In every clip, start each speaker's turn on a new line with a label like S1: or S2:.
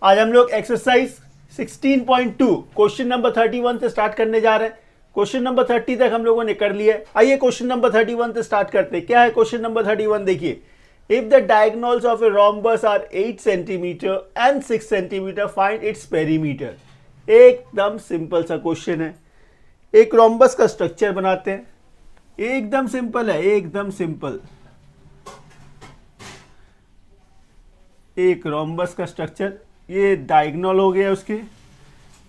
S1: आज हम लोग एक्सरसाइज 16.2 क्वेश्चन नंबर 31 से स्टार्ट करने जा रहे हैं। क्वेश्चन नंबर 30 तक हम लोगों ने कर लिया है। आइए क्वेश्चन नंबर 31 से स्टार्ट करते हैं। क्या है क्वेश्चन नंबर 31? देखिए, if the diagonals of a rhombus are 8 centimetre and 6 centimetre find its perimeter. एकदम सिंपल सा क्वेश्चन है। एक रोम्बस का स्ट्रक्चर बनाते हैं, एकदम सिंपल है, एकदम सिंपल। एक रोम्बस का स्ट्रक्चर, ये डायगोनल हो गया उसके,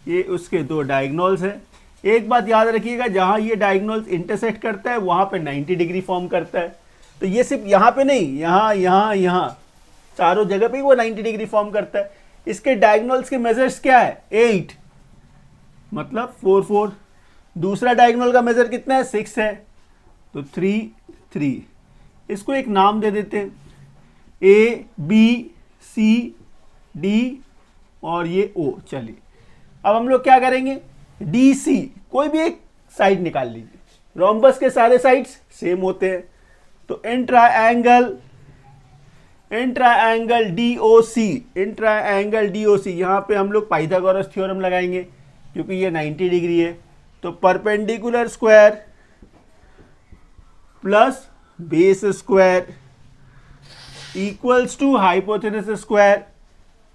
S1: ये उसके दो डायगोनल्स हैं। एक बात याद रखिएगा, जहां ये डायगोनल्स इंटरसेक्ट करता है वहां पे 90 डिग्री फॉर्म करता है। तो ये सिर्फ यहाँ पे नहीं, यहाँ यहाँ यहाँ चारों जगह पे वो 90 डिग्री फॉर्म करता है। इसके डायगोनल्स के मेजर्स क्या है? 8 मतलब 4 4। दूसरा डायगोनल का मेजर कितना है? 6 है, तो 3 3। इसको एक नाम दे देते हैं, ए बी सी डी और ये ओ। चलिए अब हम लोग क्या करेंगे, डी सी कोई भी एक साइड निकाल लीजिए। रोम्बस के सारे साइड्स सेम होते हैं, तो in triangle DOC, in triangle DOC यहाँ पे हम लोग पाइथागोरस थ्योरम लगाएंगे क्योंकि ये 90 डिग्री है। तो perpendicular square plus base square equals to hypotenuse square,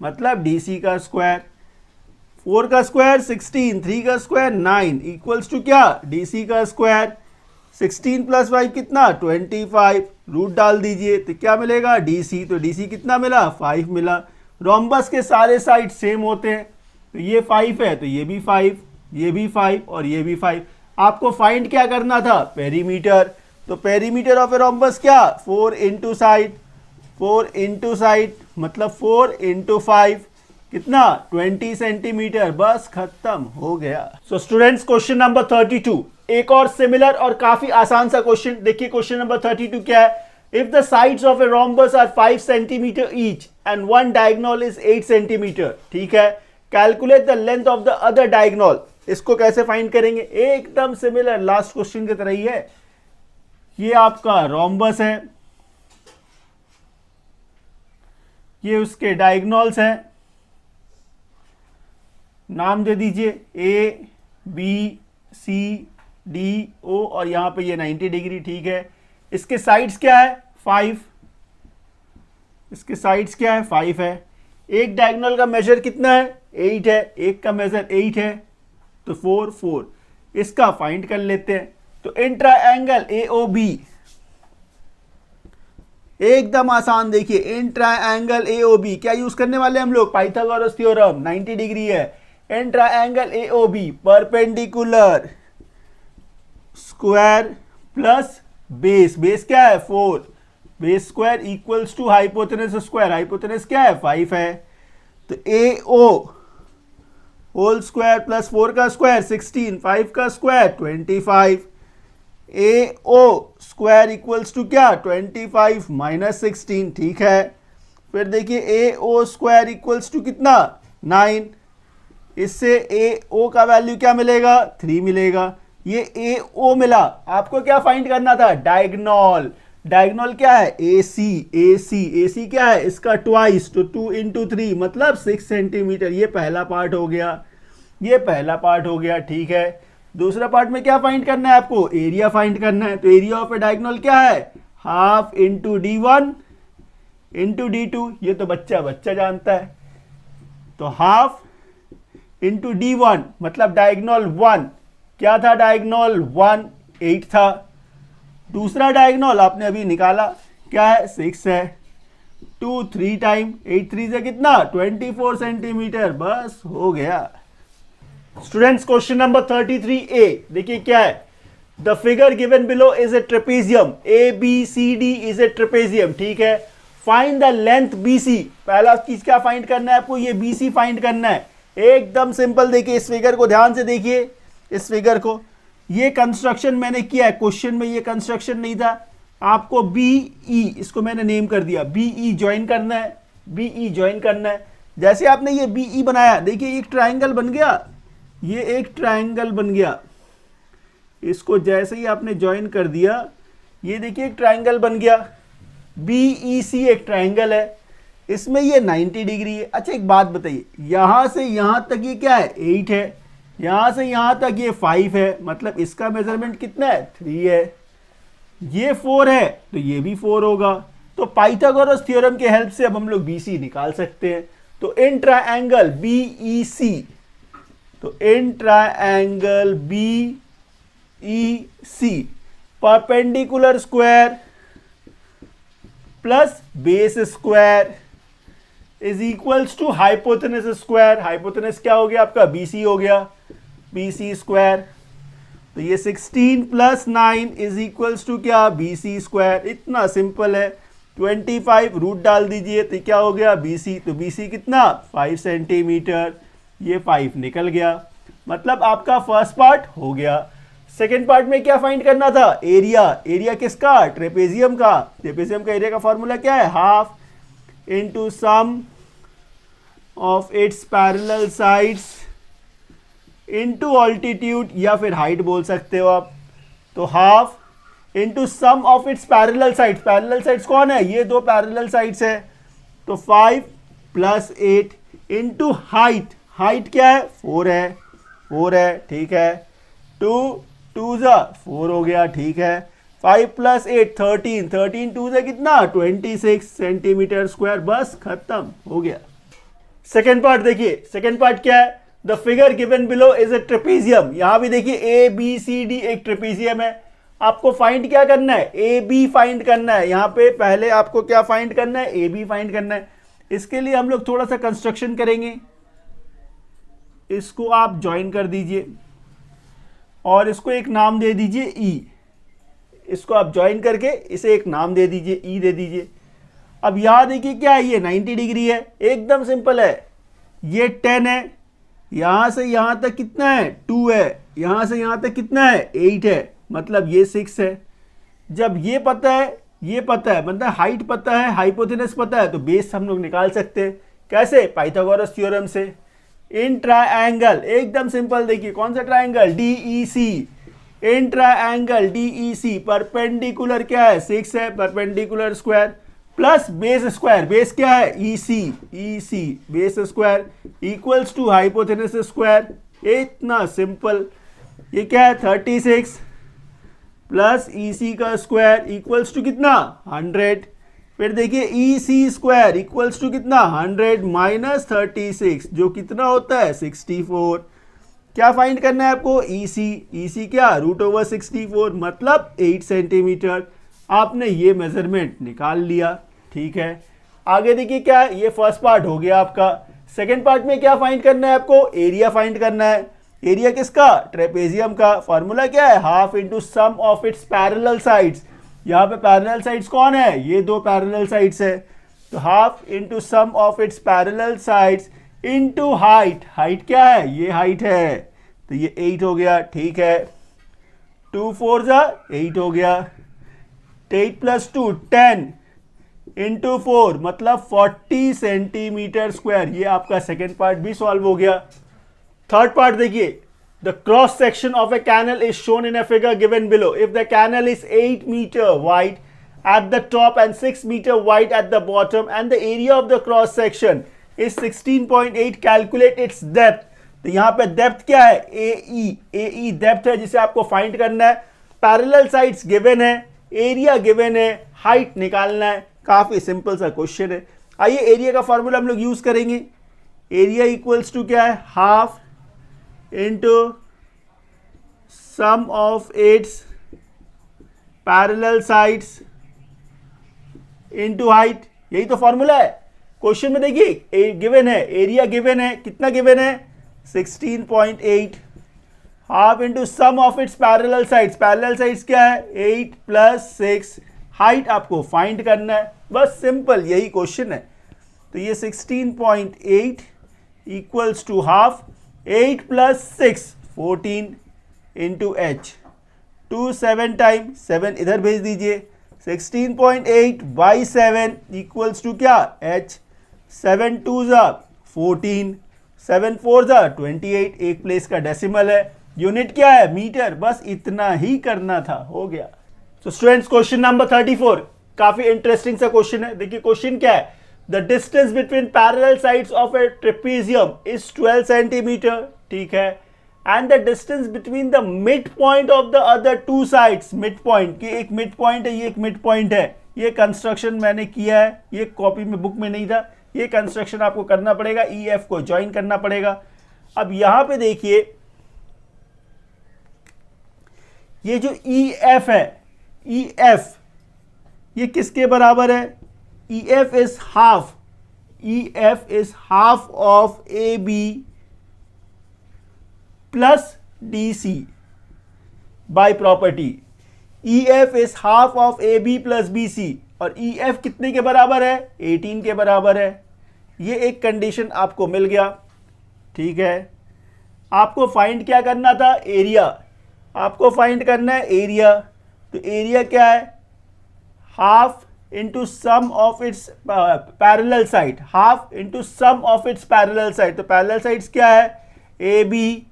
S1: मतलब डीसी का स्क्वायर। 4 का स्क्वायर 16, 3 का स्क्वायर 9 इक्वल्स टू क्या? डीसी का स्क्वायर। 16 प्लस 5 कितना? 25। रूट डाल दीजिए तो क्या मिलेगा? डीसी। तो डीसी कितना मिला? 5 मिला। रोम्बस के सारे साइड सेम होते हैं, तो ये 5 है तो ये भी 5, ये भी 5 और ये भी 5। आपको फाइंड क्या करना था? पेरीमीटर। तो पेरीमीटर ऑफ ए रोम्बस क्या? 4 इंटू साइड, 4 इंटू साइड मतलब 4 इंटू 5 कितना? 20 सेंटीमीटर। बस खत्म हो गया। सो स्टूडेंट्स, क्वेश्चन नंबर 32 एक और सिमिलर और काफी आसान सा क्वेश्चन। देखिए क्वेश्चन नंबर 32 क्या है। If the sides of a rhombus are 5 centimetre each and one diagonal is 8 centimetre, ठीक है, calculate the length of the other diagonal. इसको कैसे फाइंड करेंगे? एकदम सिमिलर, लास्ट क्वेश्चन की तरह ही है। ये आपका रोम्बस है, ये उसके डायगोनल्स हैं, नाम दे दीजिए ए बी सी डी ओ और यहां पे ये 90 डिग्री, ठीक है। इसके साइड्स क्या है? 5। इसके साइड्स क्या है? 5 है। एक डायगोनल का मेजर कितना है? 8 है। एक का मेजर 8 है तो 4 4। इसका फाइंड कर लेते हैं। तो इन ट्रायंगल एओबी, एकदम आसान। देखिए इन ट्रायंगल एओबी क्या यूज करने वाले हम लोग? Pythagoras theorem. 90 डिग्री है। In triangle AOB perpendicular square plus base, base क्या है? 4, base square equals to hypotenuse square, hypotenuse क्या है? 5 है। तो एओ होल स्क्वायर प्लस 4 का स्क्वायर 16, 5 का square 25। A O square equals to क्या? 25 माइनस 16, ठीक है। फिर देखिए A O square equals to कितना? 9। इससे ए ओ का वैल्यू क्या मिलेगा? 3 मिलेगा। ये ए ओ मिला। आपको क्या फाइंड करना था? डायगोनल। डायगोनल क्या है? ए सी। ए सी, ए सी क्या है? इसका ट्वाइस, तो 2 इंटू 3 मतलब 6 सेंटीमीटर। ये पहला पार्ट हो गया, ये पहला पार्ट हो गया, ठीक है। दूसरा पार्ट में क्या फाइंड करना है आपको? एरिया फाइंड करना है। तो एरिया ऑफ ए डायगोनल क्या है? Half into D1 into D2। ये तो बच्चा बच्चा जानता है। तो हाफ इंटू D1 मतलब डायगोनल 1 क्या था? डायगोनल 1 8 था। दूसरा डायगोनल आपने अभी निकाला, क्या है? 6 है। 2 3 टाइम 8 3 से कितना? 24 सेंटीमीटर। बस हो गया। स्टूडेंट्स क्वेश्चन नंबर 33A देखिए क्या है। The figure given below is a trapezium, A B C D is a trapezium, ठीक है। Find the length BC। पहला चीज क्या फाइंड करना है आपको? ये BC फाइंड करना है। एकदम सिंपल। देखिए इस फिगर को ध्यान से देखिए, इस फिगर को। ये कंस्ट्रक्शन मैंने किया है, क्वेश्चन में ये कंस्ट्रक्शन नहीं था। आपको BE, इसको मैंने नेम कर दिया, BE ज्वाइन करना है, BE ज्वाइन करना है। जैसे आपने ये BE बनाया, देखिए एक ट्रायंगल बन गया, ये एक ट्रायंगल बन गया। इसको जैसे ही आपने ज्वाइन कर दिया, ये देखिए एक ट्रायंगल बन गया। BEC एक ट्रायंगल है। इसमें ये 90 डिग्री है। अच्छा एक बात बताइए, यहां से यहां तक ये क्या है 8 है, यहां से यहां तक ये 5 है, मतलब इसका मेजरमेंट कितना है 3 है, ये 4 है तो ये भी 4 होगा। तो पाइथागोरस थ्योरम के हेल्प से अब हम लोग BC निकाल सकते हैं। तो इन ट्रायंगल BEC, तो in triangle BEC perpendicular square plus base square is equals to hypotenuse square. Hypotenuse क्या हो गया आपका BC हो गया, BC स्क्वायर। तो ये 16 प्लस 9 इज इक्वल्स टू क्या BC स्क्वायर। इतना सिंपल है। 25 रूट डाल दीजिए तो क्या हो गया BC। तो BC कितना 5 सेंटीमीटर, ये 5 निकल गया। मतलब आपका फर्स्ट पार्ट हो गया। सेकेंड पार्ट में क्या फाइंड करना था, एरिया। एरिया किसका, ट्रेपेजियम का। ट्रेपेजियम का एरिया का फॉर्मूला क्या है, half into sum of its parallel sides into altitude, या फिर हाइट बोल सकते हो आप। तो half into sum of its parallel sides. Parallel sides कौन है, ये दो पैरेलल साइड्स है। तो 5 प्लस 8 इंटू हाइट। हाइट क्या है 4 है, 4 है, ठीक है। 2 2 जा 4 हो गया, ठीक है। 5 प्लस 8 13, 13 2 से कितना 26 सेंटीमीटर स्क्वायर। बस खत्म हो गया। सेकेंड पार्ट देखिए, सेकेंड पार्ट क्या है, the figure given below is a trapezium. यहां भी देखिए ABCD एक ट्रेपेजियम है। आपको फाइंड क्या करना है, AB फाइंड करना है। यहां पे पहले आपको क्या फाइंड करना है, AB फाइंड करना है। इसके लिए हम लोग थोड़ा सा कंस्ट्रक्शन करेंगे। इसको आप ज्वाइन कर दीजिए और इसको एक नाम दे दीजिए E। इसको आप ज्वाइन करके इसे एक नाम दे दीजिए, E दे दीजिए। अब यहां देखिए क्या है, ये 90 डिग्री है, एकदम सिंपल है। ये 10 है, यहां से यहां तक कितना है 2 है, यहां से यहां तक कितना है 8 है, मतलब ये 6 है। जब ये पता है, ये पता है, मतलब हाइट पता है, हाइपोथेनस पता है, तो बेस हम लोग निकाल सकते हैं। कैसे, पाइथागोरस थ्योरम से। इन ट्रायंगल एकदम सिंपल, देखिए कौन सा triangle, DEC। In triangle DEC perpendicular क्या है 6 है, perpendicular square plus base square. Base क्या है EC base square equals to hypotenuse square. इतना सिंपल। ये क्या है 36 प्लस EC का स्क्वायर इक्वल्स टू कितना 100। फिर देखिए EC स्क्वायर इक्वल्स टू कितना 100 माइनस 36, जो कितना होता है 64। क्या फाइंड करना है आपको, EC क्या √64, मतलब 8 सेंटीमीटर। आपने ये मेजरमेंट निकाल लिया, ठीक है। आगे देखिए क्या है, ये फर्स्ट पार्ट हो गया आपका। सेकेंड पार्ट में क्या फाइंड करना है आपको, एरिया फाइंड करना है। एरिया किसका, ट्रेपेजियम का। फॉर्मूला क्या है, half into sum of its parallel sides. यहाँ पे पैरेलल साइड्स कौन है, ये दो पैरेलल साइड्स है। तो half into sum of its parallel sides into height. Height क्या है, ये हाइट है, तो ये 8 हो गया, ठीक है। 2 4 जा 8 हो गया। 8 प्लस 2 10 इंटू 4, मतलब 40 सेंटीमीटर स्क्वायर। ये आपका सेकेंड पार्ट भी सॉल्व हो गया। थर्ड पार्ट देखिए, the cross section of a canal is shown in a figure given below. If the canal is 8 metre wide at the top and 6 meter wide at the bottom and the area of the cross section is 16.8, calculate its depth। तो यहां पे depth क्या है, AE depth है जिसे आपको find करना है। पैरेलल साइड्स गिवन है, एरिया गिवन है, हाइट निकालना है। काफी सिंपल सा क्वेश्चन है। आइए एरिया का फॉर्मूला हम लोग यूज करेंगे। एरिया इक्वल्स टू क्या है, half into sum of its parallel sides into height. यही तो फॉर्मूला है। क्वेश्चन में देखिए गिवन है, एरिया गिवन है, कितना गिवन है 16.8, half into sum of its parallel sides. Parallel sides क्या है 8 प्लस 6, हाइट आपको फाइंड करना है। बस सिंपल यही क्वेश्चन है। तो ये 16.8 equals to half 8 plus 6 14 into H। 2 7 time 7 इधर भेज दीजिए। 16.8 बाई 7 इक्वल्स टू क्या H। 7 2 जा 14, 7 4 जा 28। एक प्लेस का डेसिमल है, यूनिट क्या है मीटर। बस इतना ही करना था, हो गया। तो स्टूडेंट्स क्वेश्चन नंबर 34 काफी इंटरेस्टिंग सा क्वेश्चन है। देखिए क्वेश्चन क्या है, the distance between parallel sides of A trapezium is 12 centimetre, ठीक है, and the distance between the mid point of the other two sides, mid point की एक मिड पॉइंट है, ये एक मिड पॉइंट है, ये कंस्ट्रक्शन मैंने किया है, ये कॉपी में बुक में नहीं था, ये कंस्ट्रक्शन आपको करना पड़ेगा, ई एफ को ज्वाइन करना पड़ेगा। अब यहां पे देखिए ये जो ई एफ है, ई एफ ये किसके बराबर है, E F is half, E F is half of A B plus D C by property. E F is half of A B plus B C, और ई एफ कितने के बराबर है, 18 के बराबर है। ये एक कंडीशन आपको मिल गया, ठीक है। आपको फाइंड क्या करना था, एरिया, आपको फाइंड करना है एरिया। तो एरिया क्या है, half into sum of its parallel side, half into sum of its parallel side. तो पैरेलल साइड्स क्या है, A B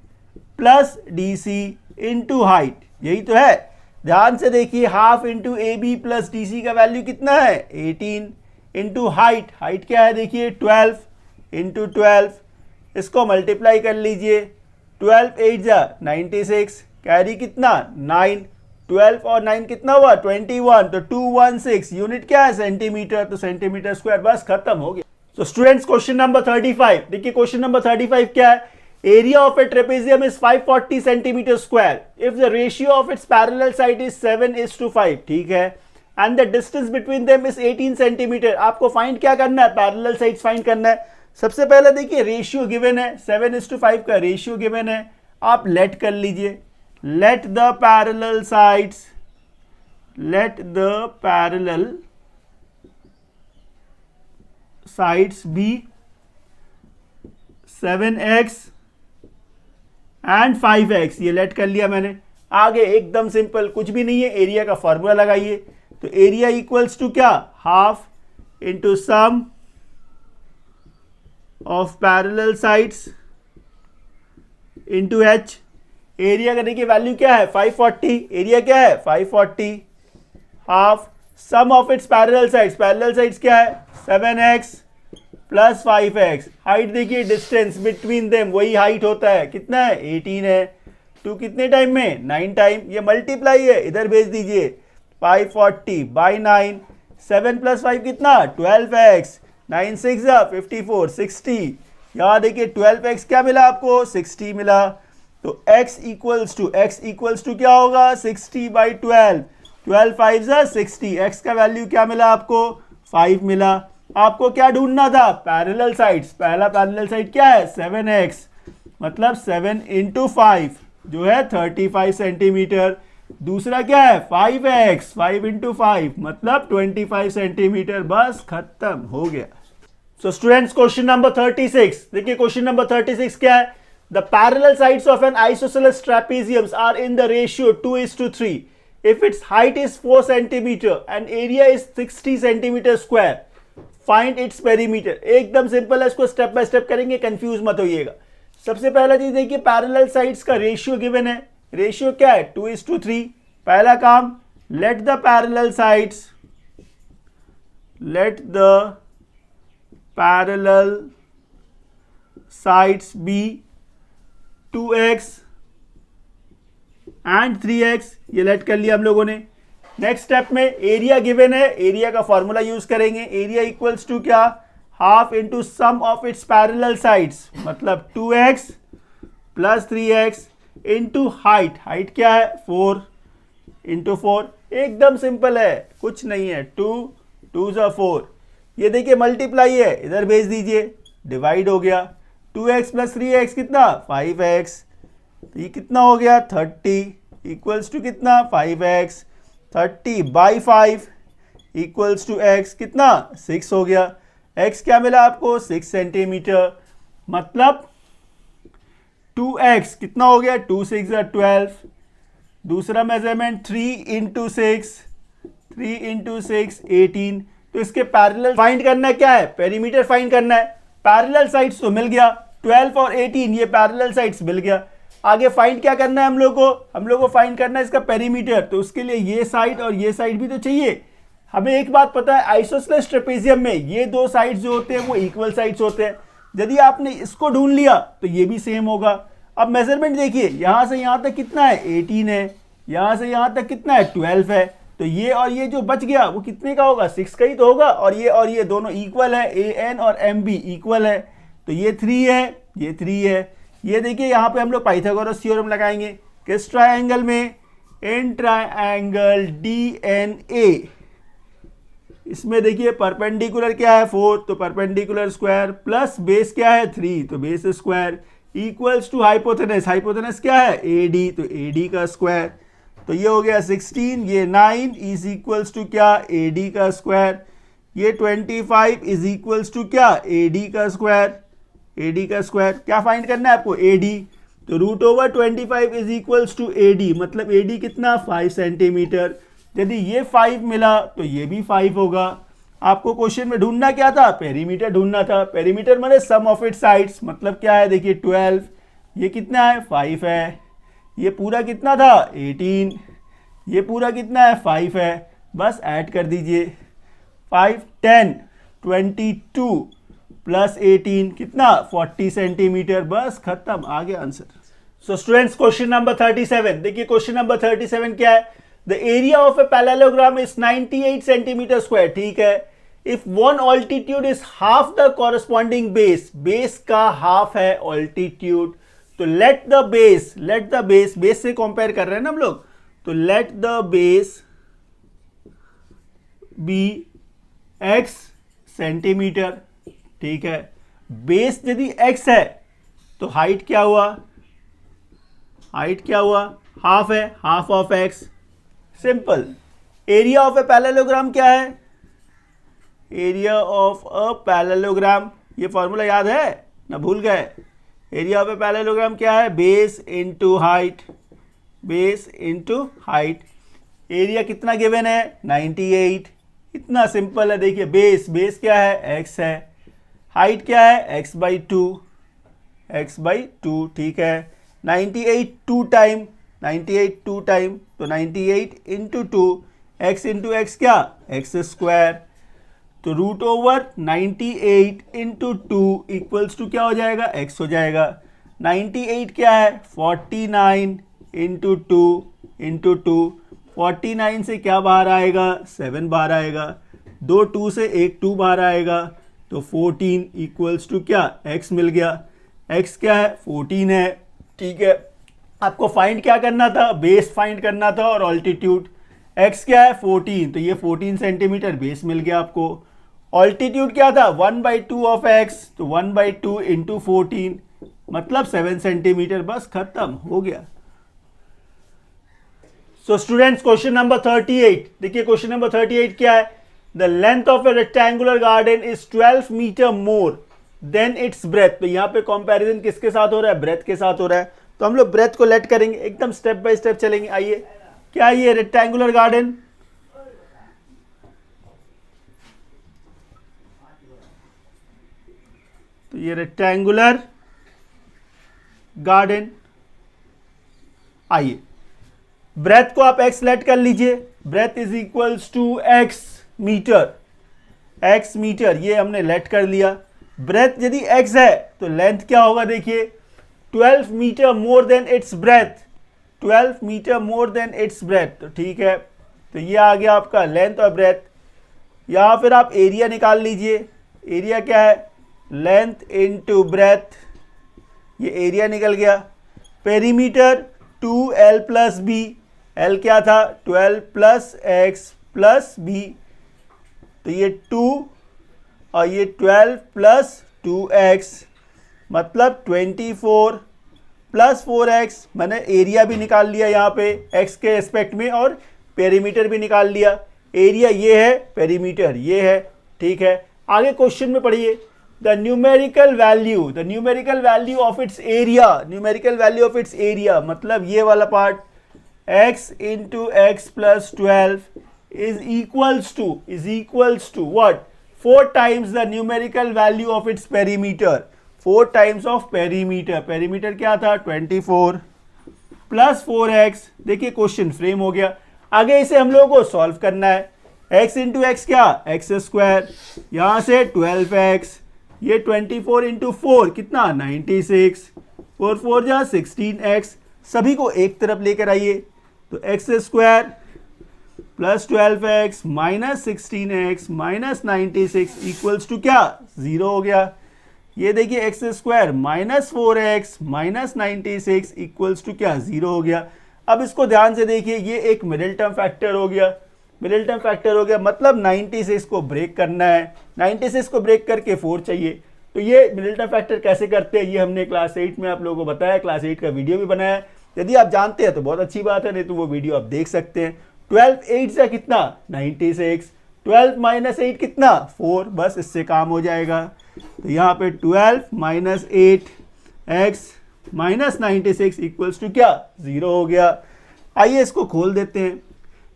S1: plus D C into height, यही तो है। ध्यान से देखिए, half into A B plus D C का वैल्यू कितना है, 18 इंटू हाइट, हाइट क्या है देखिए 12 इंटू 12, इसको मल्टीप्लाई कर लीजिए, 12 8 जा 96, कैरी कितना 9, 12 और 9 कितना हुआ 21, तो 216, यूनिट क्या है सेंटीमीटर, तो सेंटीमीटर स्क्वायर, बस खत्म हो गया। तो स्टूडेंट्स क्वेश्चन नंबर 35, देखिए क्वेश्चन नंबर 35 क्या है, area of A trapezium is 540 centimetre square if the ratio of its parallel side is 7:5, ठीक है, and the distance between them is 18 centimetre. आपको फाइंड क्या करना है, पैरेलल साइड्स फाइंड करना है। सबसे पहले देखिए रेशियो गिवन है, 7:5 का रेशियो गिवन है, आप लेट कर लीजिए, let the parallel sides be 7x and 5x, ये लेट कर लिया मैंने। आगे एकदम सिंपल, कुछ भी नहीं है, एरिया का फॉर्मूला लगाइए। तो एरिया इक्वल्स टू क्या, half into sum of parallel sides into H. Area का देखिए वैल्यू क्या है 540, एरिया क्या है 540, half sum of its parallel sides, parallel sides क्या है 7x प्लस 5x, हाइट देखिए डिस्टेंस बिटवीन देम वही हाइट होता है, कितना है 18 है, 2 कितने टाइम में 9 टाइम, ये मल्टीप्लाई है, इधर भेज दीजिए 540 बाई 9, 7 प्लस 5 कितना 12x, 9 6 54 60, यहाँ देखिए 12x क्या मिला आपको 60 मिला। तो x इक्वल्स टू क्या होगा 60 बाई 12, 12 5 60, x का वैल्यू क्या मिला आपको 5 मिला। आपको क्या ढूंढना था, पैरेलल साइड्स, पहला पैरेलल साइड क्या है 7x, मतलब 7 इंटू 5 जो है 35 सेंटीमीटर, दूसरा क्या है 5x, 5 इंटू 5 मतलब 25 सेंटीमीटर, बस खत्म हो गया। सो स्टूडेंट्स क्वेश्चन नंबर 36, देखिए क्वेश्चन नंबर 36 क्या है, the parallel sides of an isosceles trapezium are in the ratio 2:3 if its height is 4 centimeter and area is 60 centimeter square, find its perimeter। एकदम simple है, इसको स्टेप बाय स्टेप करेंगे, confuse मत होइएगा। सबसे पहला चीज देखिए पैरेलल साइड्स का रेशियो गिवन है, रेशियो क्या है 2:3। पहला काम, let the parallel sides be 2x and 3x, ये लेट कर लिया हम लोगों ने। नेक्स्ट स्टेप में एरिया गिवन है, एरिया का फॉर्मूला यूज करेंगे, एरिया इक्वल्स टू क्या, half into sum of its parallel sides, मतलब 2x plus 3x into height, height क्या है 4 इंटू 4, एकदम सिंपल है, कुछ नहीं है, 2 2 4, ये देखिए मल्टीप्लाई है, इधर भेज दीजिए, डिवाइड हो गया, 2x प्लस 3x कितना 5x, तो ये कितना हो गया 30 इक्वल्स टू कितना 5x, 30 by 5 equals to x कितना 6 हो गया। x क्या मिला आपको 6 सेंटीमीटर, मतलब 2x कितना हो गया 2 6 12, दूसरा मेजरमेंट 3 इंटू 6, 3 इंटू 6 18। तो इसके पैरेलल फाइंड करना है, क्या है पेरीमीटर फाइंड करना है। पैरेलल साइड्स तो मिल गया 12 और 18, ये पैरेलल साइड्स मिल गया। आगे फाइंड क्या करना है हम लोग को फाइंड करना है इसका पेरीमीटर, तो उसके लिए ये साइड और ये साइड भी तो चाहिए। हमें एक बात पता है, आइसोसेलेस ट्रेपेजियम में ये दो साइड्स जो होते हैं वो इक्वल साइड्स होते हैं। यदि आपने इसको ढूंढ लिया तो ये भी सेम होगा। अब मेजरमेंट देखिए, यहां से यहां तक कितना है 18 है, यहां से यहां तक कितना है 12 है, तो ये और ये जो बच गया वो कितने का होगा 6 का ही तो होगा, और ये दोनों इक्वल है, ए एन और एम बी इक्वल है, तो ये 3 है, ये 3 है। ये देखिए यहाँ पे हम लोग पाइथागोरस थ्योरम लगाएंगे किस ट्रायंगल में, in triangle D N A. इसमें देखिए परपेंडिकुलर क्या है 4, तो परपेंडिकुलर स्क्वायर प्लस बेस क्या है 3, तो base square equals to hypotenuse, hypotenuse क्या है AD, तो AD का स्क्वायर, तो ये हो गया 16, ये 9 इज इक्वल्स टू क्या AD का स्क्वायर, ये 25 इज इक्वल्स टू क्या AD का स्क्वायर, AD का स्क्वायर क्या फाइंड करना है आपको AD, तो root over 25 is equals to AD, मतलब AD कितना 5 सेंटीमीटर। यदि ये 5 मिला तो ये भी 5 होगा। आपको क्वेश्चन में ढूंढना क्या था, पेरीमीटर ढूंढना था। पेरीमीटर माने सम ऑफ इट्स साइड्स, मतलब क्या है देखिए 12, ये कितना है 5 है, ये पूरा कितना था 18, ये पूरा कितना है 5 है, बस ऐड कर दीजिए 5 10 22 प्लस 18 कितना 40 सेंटीमीटर, बस खत्म, आ गया answer. So students question number 37 देखिए, क्वेश्चन नंबर 37 क्या है, the area of a parallelogram is 98 centimetre square, ठीक है। If one altitude is half the corresponding base, base का हाफ है ऑल्टीट्यूड, तो लेट द बेस, बेस से कंपेयर कर रहे हैं ना हम लोग, तो let the base be x centimetre, ठीक है। बेस यदि x है तो हाइट क्या हुआ, हाफ है, half of x, simple. Area of a parallelogram क्या है, एरिया ऑफ अ पैरेललोग्राम, ये फॉर्मूला याद है ना, भूल गए। एरिया ऑफ ए पैरेललोग्राम क्या है, base into height, base into height. Area कितना गिवन है 98, इतना सिंपल है। देखिए बेस क्या है x है, हाइट क्या है x बाई टू, ठीक है। 98 टू टाइम, तो 98 इंटू 2, x इंटू एक्स क्या x स्क्वायर, तो root over 98 into 2 equals to क्या हो जाएगा x हो जाएगा। 98 क्या है 49 इंटू 2, 49 से क्या बाहर आएगा 7 बाहर आएगा, 2 2 से 1 2 बाहर आएगा, तो 14 इक्वल्स टू क्या x मिल गया। x क्या है 14 है, ठीक है। आपको फाइंड क्या करना था, बेस फाइंड करना था और ऑल्टीट्यूड। x क्या है 14, तो ये 14 सेंटीमीटर बेस मिल गया आपको। ऑल्टीट्यूड क्या था 1/2 ऑफ x, तो 1/2 इंटू 14 मतलब 7 सेंटीमीटर, बस खत्म हो गया। सो स्टूडेंट्स क्वेश्चन नंबर 38 देखिए, क्वेश्चन नंबर 38 क्या है, the length of a rectangular garden is 12 metre more than its breadth. तो यहाँ पे कंपैरिजन किसके साथ हो रहा है, ब्रेथ के साथ हो रहा है। तो हम लोग ब्रेथ को लेट करेंगे, एकदम स्टेप बाय स्टेप चलेंगे। आइए, क्या ये रेक्टेंगुलर गार्डन, तो ये रेक्टेंगुलर गार्डन, आइए ब्रेथ को आप x लेट कर लीजिए, breadth is equals to x metre, ये हमने लेट कर लिया। ब्रेथ यदि x है तो लेंथ क्या होगा, देखिए 12 metre more than its breadth, 12 metre more than its breadth, तो ठीक है। तो ये आ गया आपका लेंथ और ब्रेथ। यहाँ फिर आप एरिया निकाल लीजिए, एरिया क्या है लेंथ इनटू ब्रेथ, ये एरिया निकल गया। Perimeter 2l plus B, l क्या था 12 प्लस x प्लस b, तो ये 2 और ये 12 प्लस 2x मतलब 24 प्लस 4x। मैंने एरिया भी निकाल लिया यहाँ पे x के एस्पेक्ट में और पेरीमीटर भी निकाल लिया। एरिया ये है, पेरीमीटर ये है, ठीक है। आगे क्वेश्चन में पढ़िए, the numerical value of its area, मतलब ये वाला part x into x plus 12 is equals to what 4 times the numerical value of its perimeter, 4 times of perimeter क्या था 24 प्लस 4x। देखिए क्वेश्चन फ्रेम हो गया। आगे इसे हम लोगों को सॉल्व करना है। x इंटू एक्स क्या, एक्स स्क्वायर, यहाँ से 12x, ये 24 इंटू 4 कितना 96, 4 4 जा 16x, सभी को एक तरफ लेकर आइए, तो x square plus 12x minus 16x minus 96 equals to क्या, 0 हो गया। ये देखिए x square minus 4x minus 96 equals to क्या, 0 हो गया। अब इसको ध्यान से देखिए, ये एक मिडिल टर्म फैक्टर हो गया, मिडिल टर्म फैक्टर हो गया, मतलब 96 को ब्रेक करना है, 96 को ब्रेक करके 4 चाहिए। तो ये मिडिल टर्म फैक्टर कैसे करते हैं ये हमने क्लास 8 में आप लोगों को बताया, क्लास 8 का वीडियो भी बनाया है। यदि आप जानते हैं तो बहुत अच्छी बात है, नहीं तो वो वीडियो आप देख सकते हैं। 12 8 से कितना 96, 12 माइनस 8 कितना 4, बस इससे काम हो जाएगा। तो यहाँ पे 12 minus 8x minus 96 equals to क्या, 0 हो गया। आइए इसको खोल देते हैं,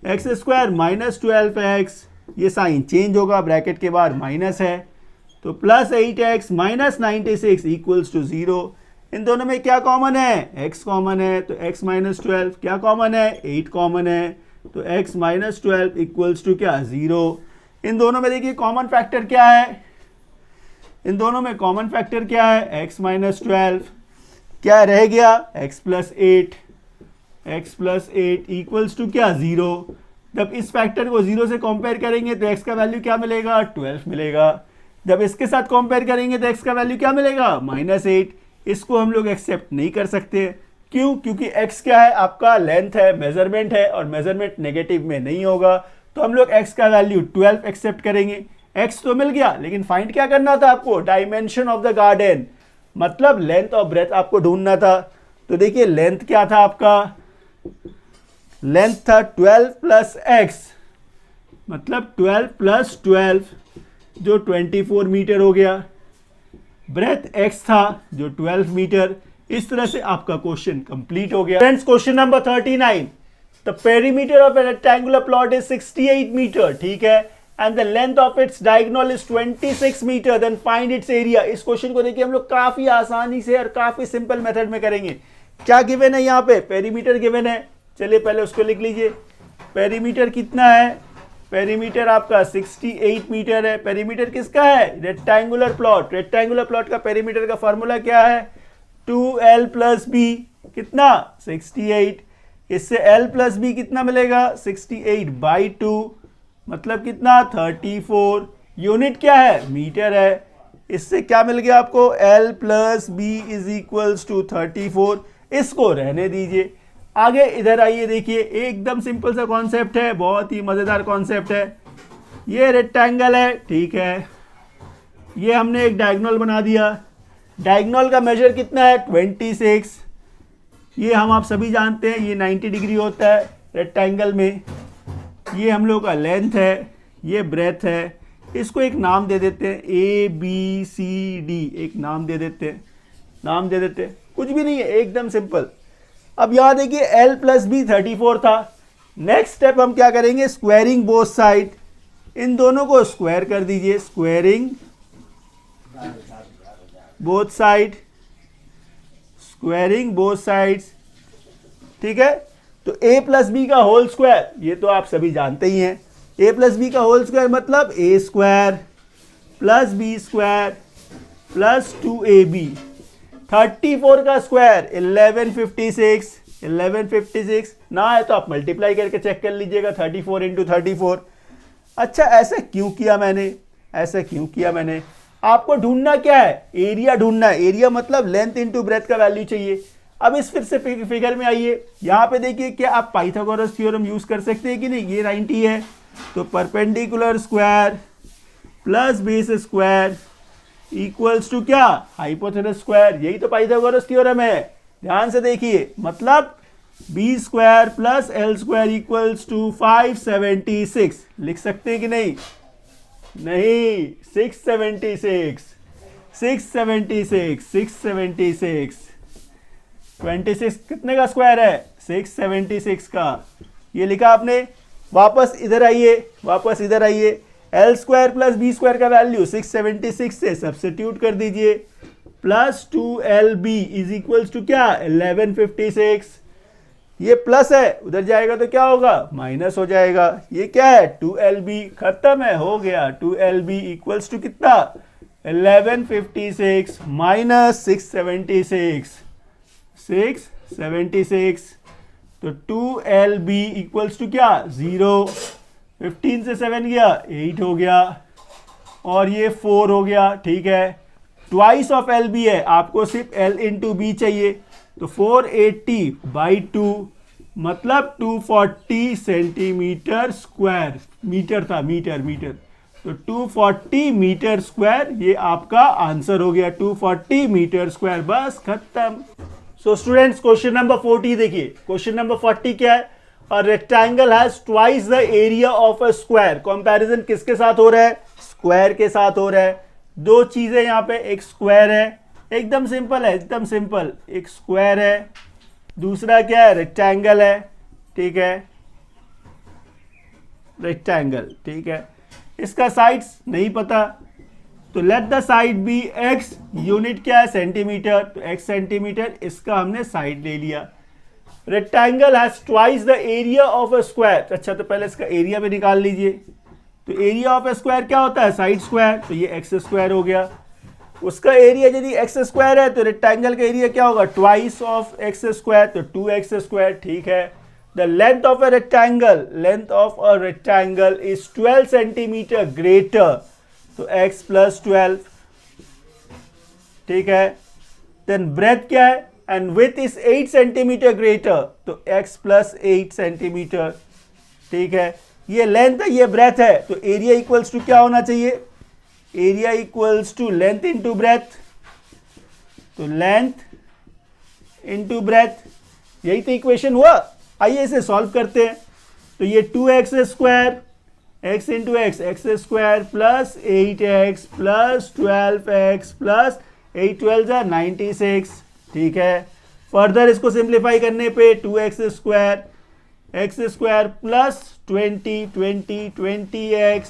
S1: एक्स स्क्वायर माइनस 12x, ये साइन चेंज होगा, ब्रैकेट के बाहर माइनस है, तो plus 8x minus 96 equals to 0। इन दोनों में क्या कॉमन है, x कॉमन है, तो x माइनस 12 क्या कॉमन है, 8 कॉमन है, तो x माइनस 12 इक्वल्स टू क्या, 0। इन दोनों में देखिए कॉमन फैक्टर क्या है, इन दोनों में कॉमन फैक्टर क्या है, x माइनस 12, क्या रह गया, x plus 8, x plus 8 equals to क्या, 0। जब इस फैक्टर को 0 से कंपेयर करेंगे तो x का वैल्यू क्या मिलेगा, 12 मिलेगा। जब इसके साथ कंपेयर करेंगे तो x का वैल्यू क्या मिलेगा, माइनस 8। इसको हम लोग एक्सेप्ट नहीं कर सकते, क्यों, क्योंकि x क्या है, आपका लेंथ है, मेजरमेंट है, और मेजरमेंट नेगेटिव में नहीं होगा, तो हम लोग x का वैल्यू 12 एक्सेप्ट करेंगे। x तो मिल गया, लेकिन फाइंड क्या करना था आपको, डायमेंशन ऑफ द गार्डन, मतलब लेंथ और ब्रेथ आपको ढूंढना था। तो देखिए लेंथ क्या था आपका, लेंथ था 12 प्लस x, मतलब 12 प्लस 12 जो 24 मीटर हो गया, ब्रेथ x था जो 12 मीटर। इस तरह से आपका क्वेश्चन कंप्लीट हो गया। Friends question number 39, the perimeter of a rectangular plot is 68 metre, ठीक है, and the length of its diagonal is 26 metre, then find its area. इस क्वेश्चन को देखिए हम लोग काफी आसानी से और काफी सिंपल मेथड में करेंगे। क्या गिवन है यहाँ पे, पेरीमीटर गिवन है, चलिए पहले उसको लिख लीजिए। पेरीमीटर कितना है, पेरीमीटर आपका 68 मीटर है। पेरीमीटर किसका है, रेक्टेंगुलर प्लॉट। रेक्टेंगुलर प्लॉट का पेरीमीटर का फॉर्मूला क्या है, 2l प्लस बी, कितना 68, इससे l प्लस बी कितना मिलेगा, 68 बाई 2, मतलब कितना 34, यूनिट क्या है, मीटर है। इससे क्या मिल गया आपको, l plus B is equals to 34। इसको रहने दीजिए, आगे इधर आइए, देखिए एकदम सिंपल सा कॉन्सेप्ट है, बहुत ही मजेदार कॉन्सेप्ट है। ये रेक्टेंगल है, ठीक है, ये हमने एक डायगोनल बना दिया, डायगोनल का मेजर कितना है 26, ये हम आप सभी जानते हैं ये 90 डिग्री होता है रेक्टेंगल में। ये हम लोग का लेंथ है, ये ब्रेथ है, इसको एक नाम दे देते हैं ABCD, एक नाम दे देते हैं, नाम दे देते हैं, कुछ भी नहीं है, एकदम सिंपल। अब यहाँ देखिए l प्लस बी 34 था। नेक्स्ट स्टेप हम क्या करेंगे, स्क्वायरिंग बोथ साइड, इन दोनों को स्क्वायर कर दीजिए, squaring both side, squaring both sides, ठीक है। तो a प्लस बी का होल स्क्वायर, ये तो आप सभी जानते ही हैं, a प्लस बी का होल स्क्वायर मतलब a square plus b square plus 2ab। 34 का स्क्वायर 1156, 1156 ना है तो आप मल्टीप्लाई करके चेक कर लीजिएगा, 34 इंटू 34। अच्छा ऐसा क्यों किया मैंने, ऐसा क्यों किया मैंने, आपको ढूंढना क्या है, एरिया ढूंढना है। एरिया मतलब लेंथ इंटू ब्रेथ का वैल्यू चाहिए। अब इस फिर से फिगर में आइए, यहाँ पे देखिए क्या आप पाइथागोरस थ्योरम यूज कर सकते हैं कि नहीं, ये 90 है, तो perpendicular square plus base square equals to क्या, हाइपोथेनस स्क्वायर, यही तो पाइथागोरस थ्योरम है। ध्यान से देखिए, मतलब b square plus l square equals to 576, लिख सकते हैं कि नहीं, नहीं 676, 676, 676, 26 कितने का स्क्वायर है, 676 का, ये लिखा आपने। वापस इधर आइए, वापस इधर आइए, l square plus b square का वैल्यू 676 से सब्स्टिट्यूट कर दीजिए, plus 2LB is equals to क्या, 1156, ये प्लस है, उधर जाएगा तो क्या होगा, माइनस हो जाएगा। ये क्या है, 2LB, खत्म है, हो गया। 2LB इक्वल्स टू कितना, 1156 माइनस 676, तो 2LB इक्वल्स टू क्या, 0, 15 से 7 गया, 8 हो गया, और ये 4 हो गया, ठीक है। ट्वाइस ऑफ LB है, आपको सिर्फ L इंटू बी चाहिए, तो 480/2 मतलब 240 सेंटीमीटर स्क्वायर, मीटर था, मीटर, तो 240 मीटर स्क्वायर, ये आपका आंसर हो गया, 240 मीटर स्क्वायर, बस खत्म। सो स्टूडेंट्स, क्वेश्चन नंबर 40 देखिए। क्वेश्चन नंबर 40 क्या है, a rectangle has twice the area of a square. Comparison किसके साथ हो रहा है, स्क्वायर के साथ हो रहा है। दो चीजें यहाँ पे, एक स्क्वायर है, एकदम सिंपल है, एकदम सिंपल, एक स्क्वायर है, दूसरा क्या है, रेक्टेंगल है, ठीक है, रेक्टेंगल, ठीक है। इसका साइड्स नहीं पता, तो let the side be x, unit क्या है, सेंटीमीटर, तो x सेंटीमीटर, इसका हमने साइड ले लिया। Rectangle has twice the area of a square. अच्छा, तो पहले इसका एरिया भी निकाल लीजिए। तो एरिया ऑफ ए स्क्वायर क्या होता है, साइड स्क्वायर, तो ये एक्स स्क्वायर हो गया। उसका एरिया यदि एक्स स्क्वायर है तो रेक्टेंगल का एरिया क्या होगा, ट्वाइस ऑफ एक्स स्क्वायर, तो 2x स्क्वायर, ठीक है। The length of a rectangle is 12 centimetre greater, तो x प्लस 12, ठीक है। देन ब्रेथ क्या है, and with is 8 centimetre greater, तो x प्लस 8 सेंटीमीटर, ठीक है। ये लेंथ है, ये ब्रेथ है, तो एरिया इक्वल्स टू क्या होना चाहिए, area equals to length into breadth, तो लेंथ इंटू ब्रेथ, यही तो इक्वेशन हुआ। आइए इसे सॉल्व करते हैं। तो ये 2x square, x into x, x square plus 8x plus 12x plus 8 12 96, ठीक है। फर्दर इसको सिंप्लीफाई करने पे 2x square, x square plus 20x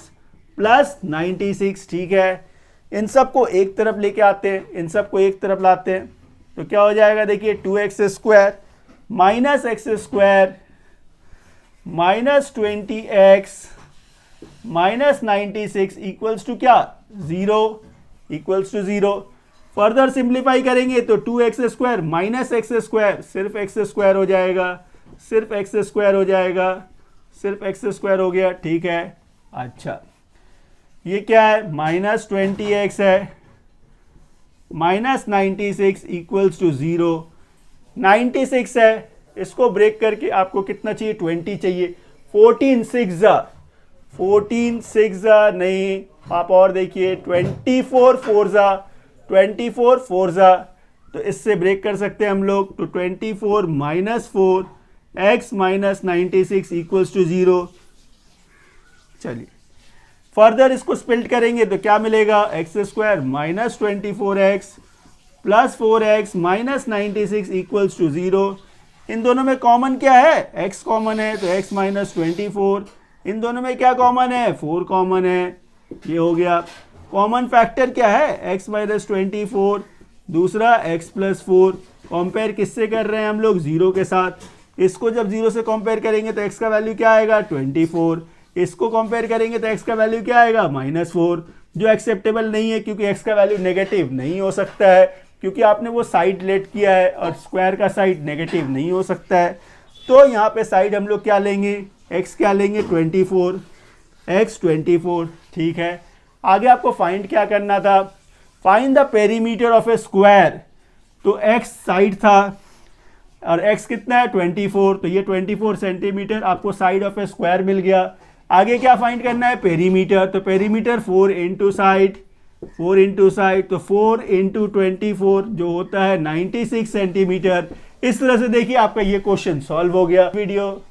S1: plus 96, ठीक है। इन सबको एक तरफ लेके आते हैं, इन सबको एक तरफ लाते हैं, तो क्या हो जाएगा, देखिए 2x square minus x square minus 20x minus 96 equals to क्या, 0, इक्वल्स टू 0। फर्दर सिंप्लीफाई करेंगे तो 2x square minus x square, सिर्फ एक्स स्क्वायर हो जाएगा, सिर्फ एक्स स्क्वायर हो जाएगा, सिर्फ एक्स स्क्वायर हो गया, ठीक है। अच्छा, ये क्या है, माइनस 20x है, माइनस 96 इक्वल्स टू 0। 96 है, इसको ब्रेक करके आपको कितना चाहिए, 20 चाहिए। 14 6 नहीं, आप और देखिए, 24 4 तो इससे ब्रेक कर सकते हैं हम लोग, तो 24 minus 4 x minus 96 equals to 0। चलिए फर्दर इसको स्प्लिट करेंगे तो क्या मिलेगा, x square minus 24x plus 4x minus 96 equals to 0। इन दोनों में कॉमन क्या है, x कॉमन है, तो x माइनस 24। इन दोनों में क्या कॉमन है, 4 कॉमन है, ये हो गया। कॉमन फैक्टर क्या है, x माइनस 24, दूसरा x प्लस 4। कंपेयर किससे कर रहे हैं हम लोग, 0 के साथ। इसको जब 0 से कंपेयर करेंगे तो x का वैल्यू क्या आएगा, 24। इसको कंपेयर करेंगे तो x का वैल्यू क्या आएगा, -4, जो एक्सेप्टेबल नहीं है, क्योंकि x का वैल्यू नेगेटिव नहीं हो सकता है, क्योंकि आपने वो साइड लेट किया है और स्क्वायर का साइड नेगेटिव नहीं हो सकता है। तो यहाँ पे साइड हम लोग क्या लेंगे, x क्या लेंगे, 24, x 24, ठीक है। आगे आपको फाइंड क्या करना था, find the perimeter of A square. तो x साइड था और x कितना है, 24, तो ये 24 सेंटीमीटर आपको साइड ऑफ ए स्क्वायर मिल गया। आगे क्या फाइंड करना है, पेरीमीटर। तो पेरीमीटर 4 इंटू साइड, तो 4 इंटू 24 जो होता है 96 सेंटीमीटर। इस तरह से देखिए आपका ये क्वेश्चन सॉल्व हो गया। वीडियो